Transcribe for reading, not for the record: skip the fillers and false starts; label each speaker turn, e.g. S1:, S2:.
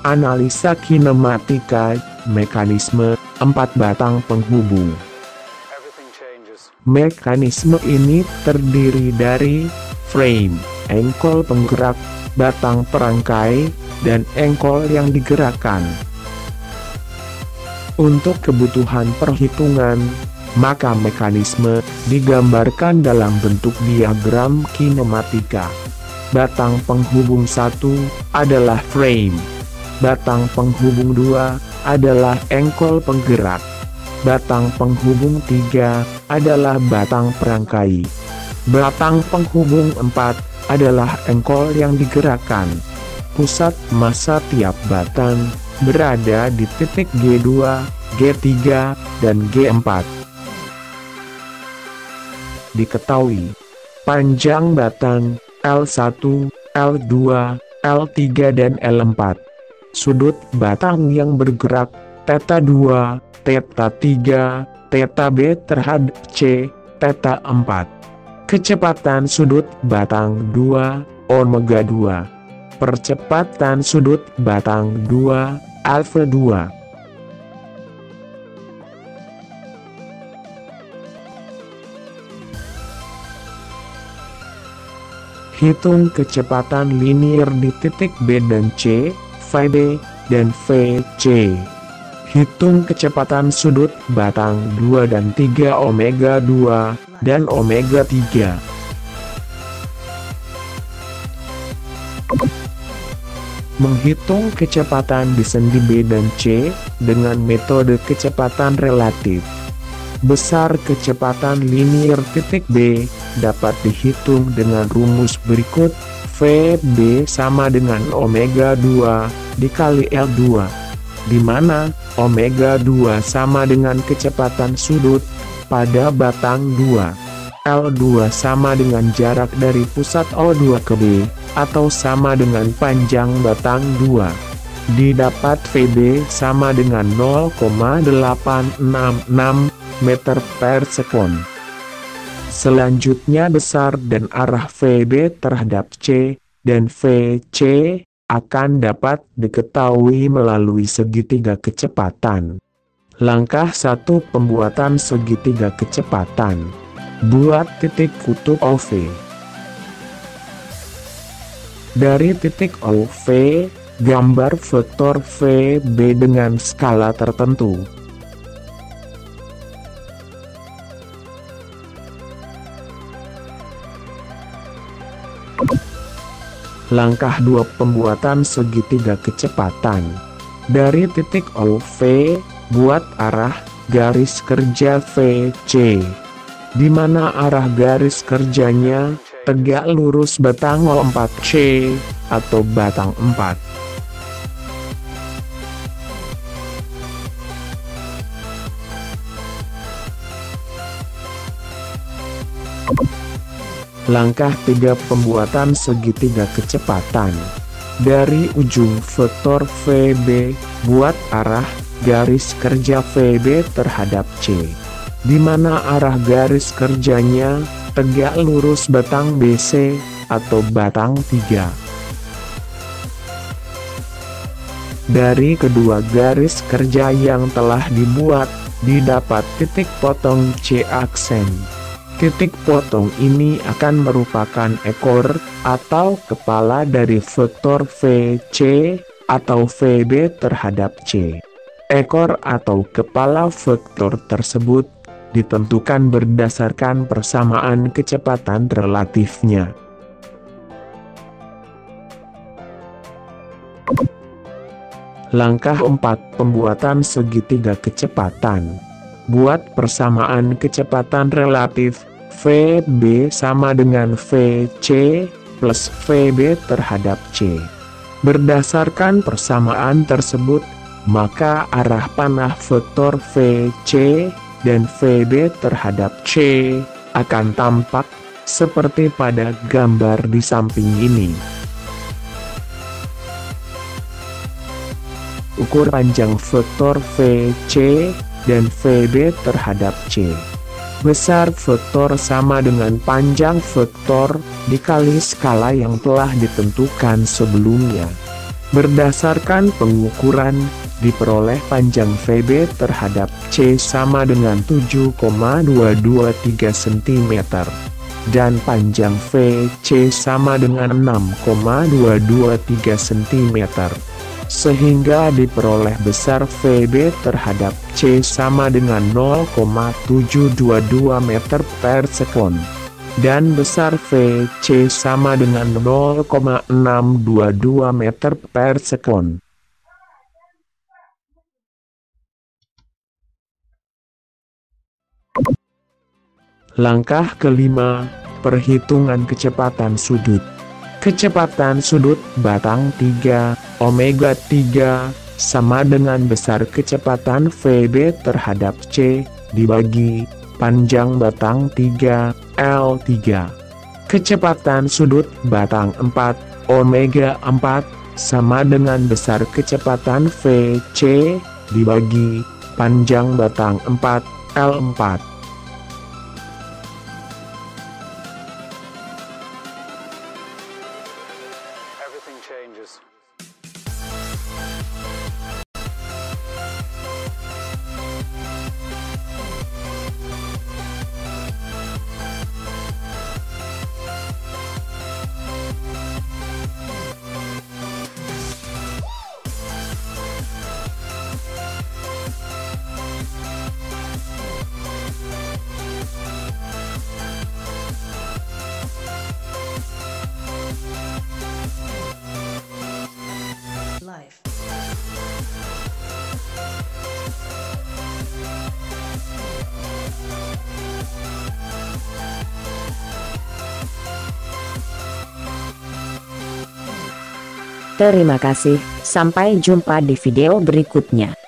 S1: Analisa kinematika, mekanisme, 4 batang penghubung. Mekanisme ini terdiri dari frame, engkol penggerak, batang perangkai, dan engkol yang digerakkan. Untuk kebutuhan perhitungan, maka mekanisme digambarkan dalam bentuk diagram kinematika. Batang penghubung 1 adalah frame. Batang penghubung 2 adalah engkol penggerak. Batang penghubung 3 adalah batang perangkai. Batang penghubung 4 adalah engkol yang digerakkan. Pusat massa tiap batang berada di titik G2, G3, dan G4. Diketahui, panjang batang L1, L2, L3 dan L4. Sudut batang yang bergerak θ2, θ3, θb terhadap C, θ4. Kecepatan sudut batang 2, omega 2. Percepatan sudut batang 2, alfa 2. Hitung kecepatan linier di titik B dan C, Vb, dan Vc. Hitung kecepatan sudut batang 2 dan 3 omega 2, dan omega 3. Menghitung kecepatan di sendi B dan C, dengan metode kecepatan relatif. Besar kecepatan linier titik B, dapat dihitung dengan rumus berikut. Vb sama dengan omega 2, dikali L2. Di mana omega 2 sama dengan kecepatan sudut pada batang 2. L2 sama dengan jarak dari pusat O2 ke B, atau sama dengan panjang batang 2. Didapat Vb sama dengan 0,866 meter per sekon. Selanjutnya besar dan arah Vb terhadap C, dan Vc akan dapat diketahui melalui segitiga kecepatan. Langkah 1. Pembuatan segitiga kecepatan. Buat titik kutub OV. Dari titik OV, gambar vektor Vb dengan skala tertentu. Langkah 2. Pembuatan segitiga kecepatan. Dari titik OV, buat arah garis kerja VC. Di mana arah garis kerjanya tegak lurus batang O4C, atau batang 4. Langkah 3. Pembuatan segitiga kecepatan. Dari ujung vektor Vb, buat arah garis kerja Vb terhadap C. Di mana arah garis kerjanya tegak lurus batang BC, atau batang 3. Dari kedua garis kerja yang telah dibuat, didapat titik potong C aksen. Titik potong ini akan merupakan ekor, atau kepala dari vektor Vc, atau Vb terhadap C. Ekor atau kepala vektor tersebut ditentukan berdasarkan persamaan kecepatan relatifnya. Langkah 4. Pembuatan segitiga kecepatan. Buat persamaan kecepatan relatif, Vb sama dengan Vc plus Vb terhadap C. Berdasarkan persamaan tersebut, maka arah panah vektor Vc dan Vb terhadap C akan tampak seperti pada gambar di samping ini. Ukur panjang vektor Vc dan Vb terhadap C. Besar vektor sama dengan panjang vektor dikali skala yang telah ditentukan sebelumnya. Berdasarkan pengukuran, diperoleh panjang VB terhadap C sama dengan 7,223 cm. Dan panjang VC sama dengan 6,223 cm. Sehingga diperoleh besar VB terhadap C sama dengan 0,722 meter per sekon. Dan besar VC sama dengan 0,622 meter per sekon. Langkah kelima, perhitungan kecepatan sudut. Kecepatan sudut batang 3, omega 3, sama dengan besar kecepatan VB terhadap C, dibagi panjang batang 3, L3. Kecepatan sudut batang 4, omega 4, sama dengan besar kecepatan VC, dibagi panjang batang 4, L4.
S2: Everything changes.
S3: Life.
S4: Terima kasih, sampai jumpa di video berikutnya.